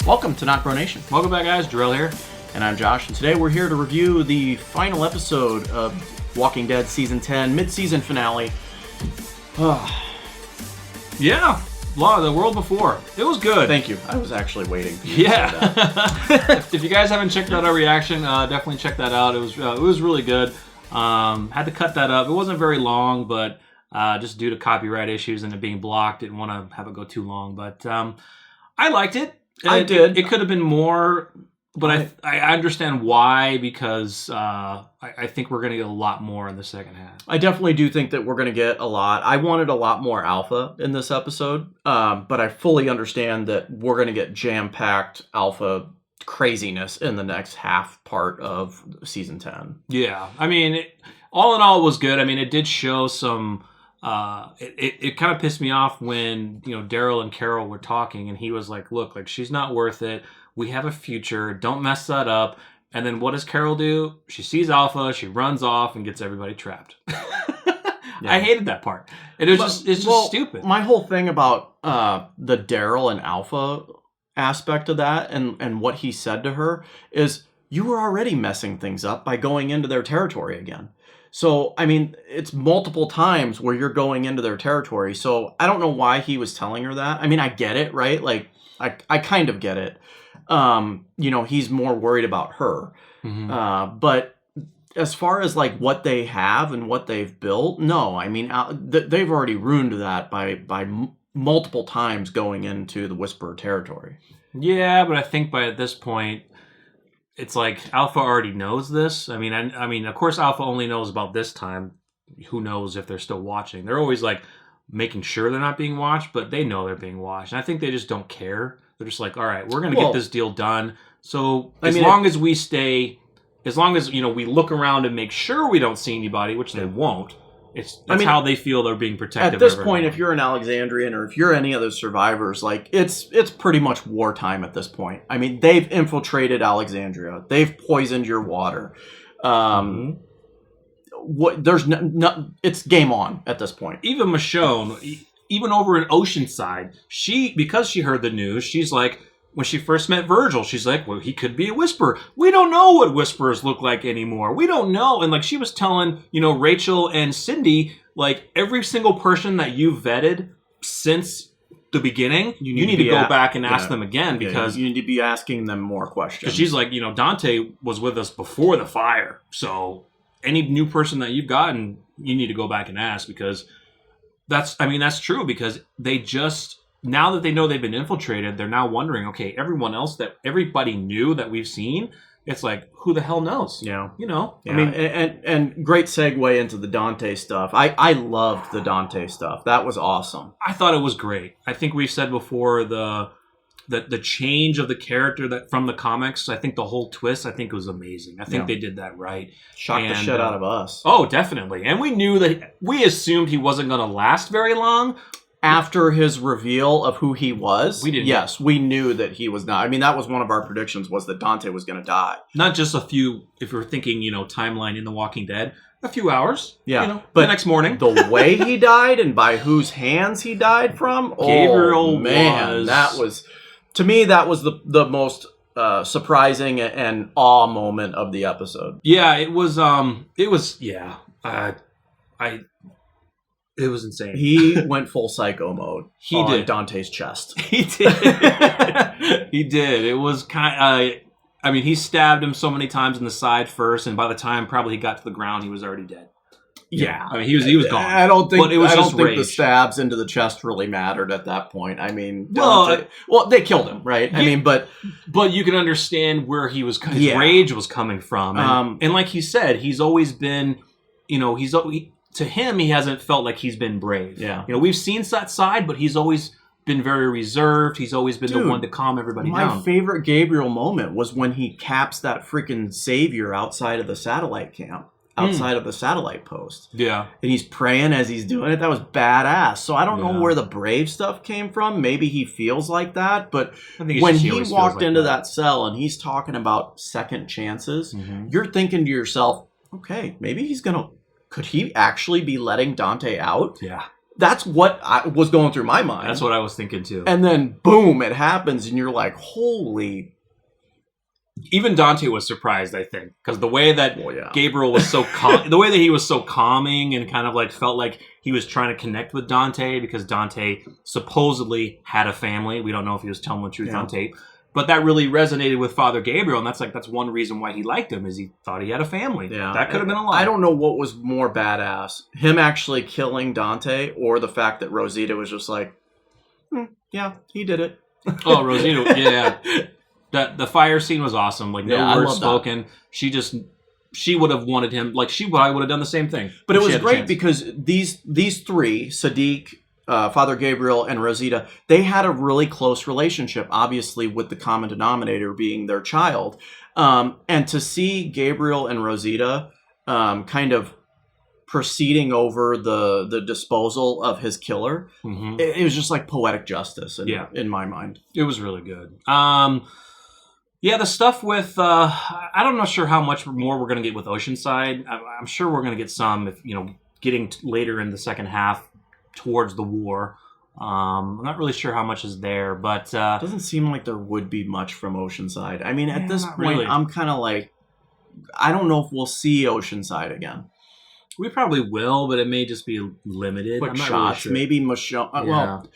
Welcome to NocBro Nation. Welcome back, guys. Jarrell here. And I'm Josh, and today we're here to review the final episode of Walking Dead Season 10, mid-season finale. Yeah, the world before. It was good. Thank you. I was actually waiting for you to say that. If you guys haven't checked out our reaction, definitely check that out. It was really good. Had to cut that up. It wasn't very long, but just due to copyright issues and it being blocked, didn't want to have it go too long. But I liked it. I did. It could have been more, but I understand why, because I think we're going to get a lot more in the second half. I definitely do think that we're going to get a lot. I wanted a lot more alpha in this episode, but I fully understand that we're going to get jam-packed alpha craziness in the next half part of Season 10. Yeah. I mean, all in all, it was good. I mean, it did show some... It kind of pissed me off when, Daryl and Carol were talking and he was like, look, like, she's not worth it. We have a future. Don't mess that up. And then what does Carol do? She sees Alpha, she runs off and gets everybody trapped. Yeah. I hated that part. It's just stupid. My whole thing about the Daryl and Alpha aspect of that and what he said to her is you were already messing things up by going into their territory again. So, I mean, it's multiple times where you're going into their territory. So, I don't know why he was telling her that. I mean, I get it, right? Like, I kind of get it. He's more worried about her. Mm-hmm. But as far as, like, what they have and what they've built, no. I mean, they've already ruined that by multiple times going into the Whisperer territory. Yeah, but I think by this point... It's like Alpha already knows this. I mean, of course, Alpha only knows about this time. Who knows if they're still watching? They're always like making sure they're not being watched, but they know they're being watched. And I think they just don't care. They're just like, all right, we're going to get this deal done. So as long as we look around and make sure we don't see anybody, which they won't. That's how they feel they're being protected. At this point, if you're an Alexandrian or if you're any other survivors, like it's pretty much wartime at this point. I mean, they've infiltrated Alexandria. They've poisoned your water. It's game on at this point. Even Michonne, even over in Oceanside, because she heard the news, she's like, when she first met Virgil, she's like, well, he could be a Whisperer. We don't know what Whisperers look like anymore. We don't know. And like she was telling, Rachel and Cindy, like every single person that you vetted since the beginning, you need to go back and ask them again, because you need to be asking them more questions. Because she's like, Dante was with us before the fire. So any new person that you've gotten, you need to go back and ask, because that's true, because they just... Now that they know they've been infiltrated, they're now wondering, okay, everyone else that everybody knew that we've seen, it's like, who the hell knows? Yeah. Yeah. I mean, and great segue into the Dante stuff. I loved the Dante stuff. That was awesome. I thought it was great. I think we've said before the change of the character from the comics, I think the whole twist, I think was amazing. I think they did that right. Shocked the shit out of us. Oh, definitely. And we assumed he wasn't going to last very long. After his reveal of who he was, we knew that he was not. I mean, that was one of our predictions, was that Dante was going to die. Not just a few, if we're thinking, timeline in The Walking Dead, a few hours. Yeah. But the next morning. The way he died and by whose hands he died from, Gabriel that was, to me, that was the most surprising and awe moment of the episode. Yeah, it was, it was insane. He went full psycho mode. He did. Dante's chest. He did. He did. It was kind of... he stabbed him so many times in the side first, and by the time probably he got to the ground, he was already dead. Yeah. He was gone. I don't think the stabs into the chest really mattered at that point. I mean... they killed him, right? But you can understand where his rage was coming from. And like he said, he's always been... To him, he hasn't felt like he's been brave. Yeah. We've seen that side, but he's always been very reserved. He's always been the one to calm everybody down. My favorite Gabriel moment was when he caps that freaking savior outside of the satellite camp, outside of the satellite post. Yeah. And he's praying as he's doing it. That was badass. So I don't know where the brave stuff came from. Maybe he feels like that. But when he walked into that cell and he's talking about second chances, you're thinking to yourself, okay, maybe he's going to... Could he actually be letting Dante out? Yeah. That's what was going through my mind. That's what I was thinking too. And then, boom, it happens, and you're like, holy... Even Dante was surprised, I think, because the way that Gabriel was so the way that he was so calming and kind of like felt like he was trying to connect with Dante, because Dante supposedly had a family. We don't know if he was telling the truth on tape, but that really resonated with Father Gabriel, and that's one reason why he liked him, is he thought he had a family. Yeah, that could have been a lie. I don't know what was more badass, him actually killing Dante, or the fact that Rosita was just like, yeah, he did it. Oh, Rosita, yeah. The fire scene was awesome. Like, no words spoken. That. She would have wanted him. Like, I would have done the same thing. But it was great because these three, Sadiq, Father Gabriel, and Rosita, they had a really close relationship, obviously with the common denominator being their child. And to see Gabriel and Rosita kind of proceeding over the disposal of his killer, it was just like poetic justice in my mind. It was really good. Yeah, the stuff with I'm not sure how much more we're going to get with Oceanside. I'm sure we're going to get some, if getting later in the second half towards the war. I'm not really sure how much is there, but it doesn't seem like there would be much from Oceanside. I mean, at this point, really. I'm kind of like, I don't know if we'll see Oceanside again. We probably will, but it may just be limited. Quick I'm not shots, really sure. maybe Michonne. Well.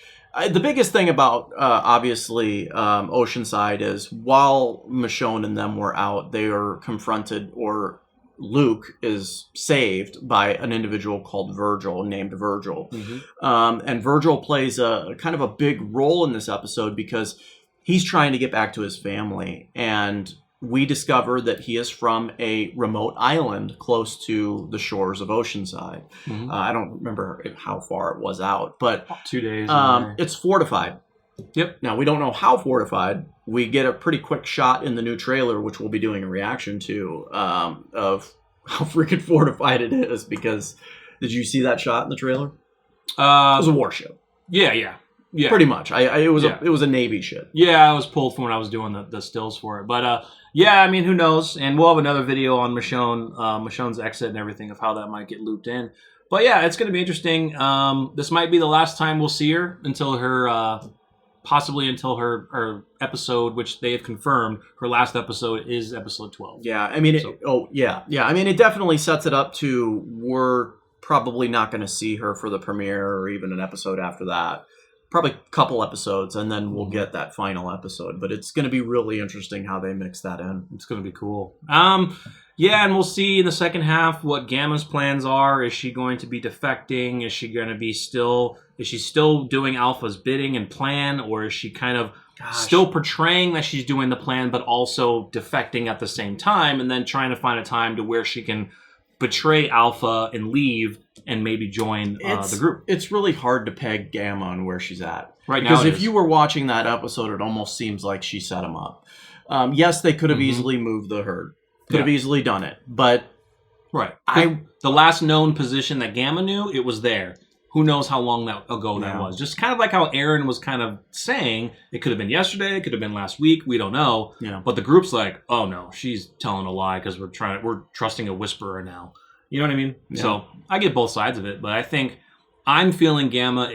The biggest thing about, obviously, Oceanside is while Michonne and them were out, they are confronted, or Luke is saved by an individual called Virgil, named Virgil. And Virgil plays a kind of a big role in this episode because he's trying to get back to his family. And we discover that he is from a remote island close to the shores of Oceanside. I don't remember how far it was out, but 2 days. It's fortified. Yep. Now, we don't know how fortified. We get a pretty quick shot in the new trailer, which we'll be doing a reaction to, of how freaking fortified it is. Because, did you see that shot in the trailer? It was a warship. Yeah. Pretty much. It was a Navy ship. Yeah, I was pulled from when I was doing the stills for it. But yeah, I mean, who knows? And we'll have another video on Michonne's exit and everything of how that might get looped in. But yeah, it's going to be interesting. This might be the last time we'll see her until her, possibly until her episode, which they have confirmed her last episode is episode 12. Yeah, I mean, I mean, it definitely sets it up to we're probably not going to see her for the premiere or even an episode after that. Probably a couple episodes, and then we'll get that final episode. But it's going to be really interesting how they mix that in. It's going to be cool. Yeah, and we'll see in the second half what Gamma's plans are. Is she going to be defecting? Is she going to be is she still doing Alpha's bidding and plan? Or is she kind of still portraying that she's doing the plan, but also defecting at the same time, and then trying to find a time to where she can betray Alpha and leave and maybe join the group? It's really hard to peg Gamma on where she's at. Right now, because if you were watching that episode, it almost seems like she set him up. Yes, they could have easily moved the herd. Could have easily done it. But the last known position that Gamma knew, it was there. Who knows how long ago that was. Just kind of like how Aaron was kind of saying, it could have been yesterday, it could have been last week, we don't know. Yeah. But the group's like, oh no, she's telling a lie because we're trusting a whisperer now. You know what I mean? Yeah. So I get both sides of it, but I'm feeling Gamma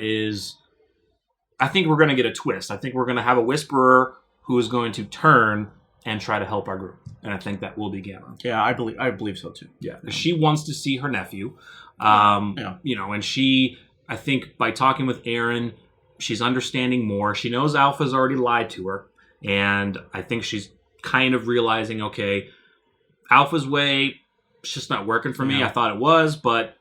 I think we're going to get a twist. I think we're going to have a whisperer who is going to turn and try to help our group. And I think that will be Gamma. Yeah, I believe so too. Yeah. She wants to see her nephew. And I think by talking with Aaron, she's understanding more. She knows Alpha's already lied to her. And I think she's kind of realizing, okay, Alpha's way, it's just not working for me. I thought it was, but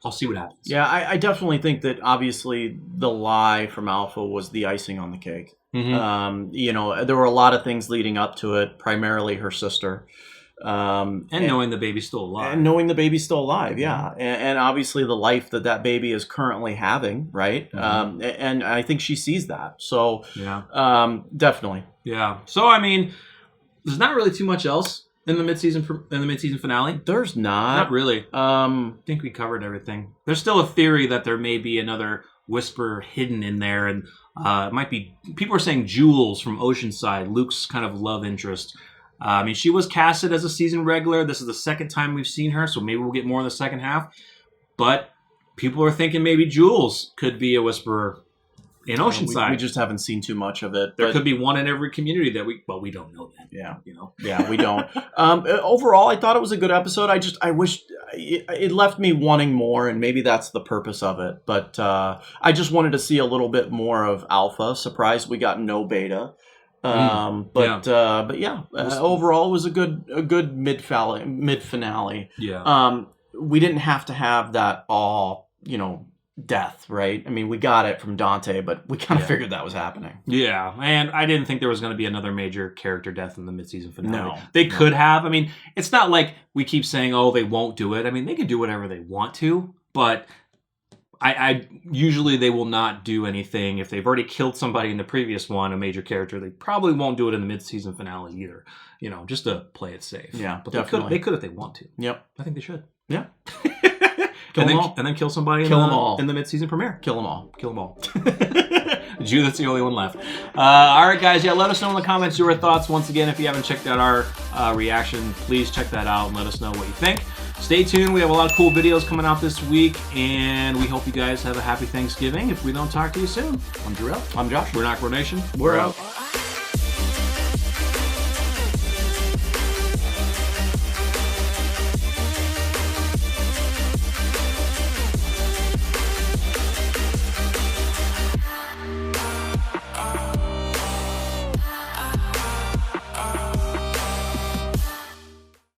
I'll see what happens. Yeah, I definitely think that obviously the lie from Alpha was the icing on the cake. There were a lot of things leading up to it, primarily her sister. And knowing the baby's still alive. And knowing the baby's still alive, yeah. And obviously the life that baby is currently having, right? And I think she sees that. So, definitely. Yeah. So, I mean, there's not really too much else in the mid-season finale. There's not. Not really. I think we covered everything. There's still a theory that there may be another whisper hidden in there, and it might be, people are saying Jules from Oceanside, Luke's kind of love interest. I mean, she was casted as a season regular. This is the second time we've seen her, so maybe we'll get more in the second half. But people are thinking maybe Jules could be a Whisperer in Oceanside. We just haven't seen too much of it. There could be one in every community that we don't know that. Yeah, you know. Yeah, we don't. Overall, I thought it was a good episode. I wish it left me wanting more, and maybe that's the purpose of it. But I just wanted to see a little bit more of Alpha. Surprised we got no Beta. But yeah, overall, it was a good mid finale. Yeah. We didn't have to have that all, death, right? I mean, we got it from Dante, but we kind of figured that was happening. Yeah, and I didn't think there was going to be another major character death in the mid-season finale. No. They could have. I mean, it's not like we keep saying, oh, they won't do it. I mean, they can do whatever they want to, but I usually they will not do anything. If they've already killed somebody in the previous one, a major character, they probably won't do it in the mid-season finale either. Just to play it safe. Yeah, but definitely. They could if they want to. Yep. I think they should. Yeah. And then kill somebody in the mid-season premiere. Kill them all. Kill them all. Jew, that's the only one left. All right, guys. Yeah, let us know in the comments your thoughts. Once again, if you haven't checked out our reaction, please check that out and let us know what you think. Stay tuned. We have a lot of cool videos coming out this week, and we hope you guys have a happy Thanksgiving. If we don't talk to you soon, I'm Jarrell. I'm Josh. We're NocBro Nation. We're out.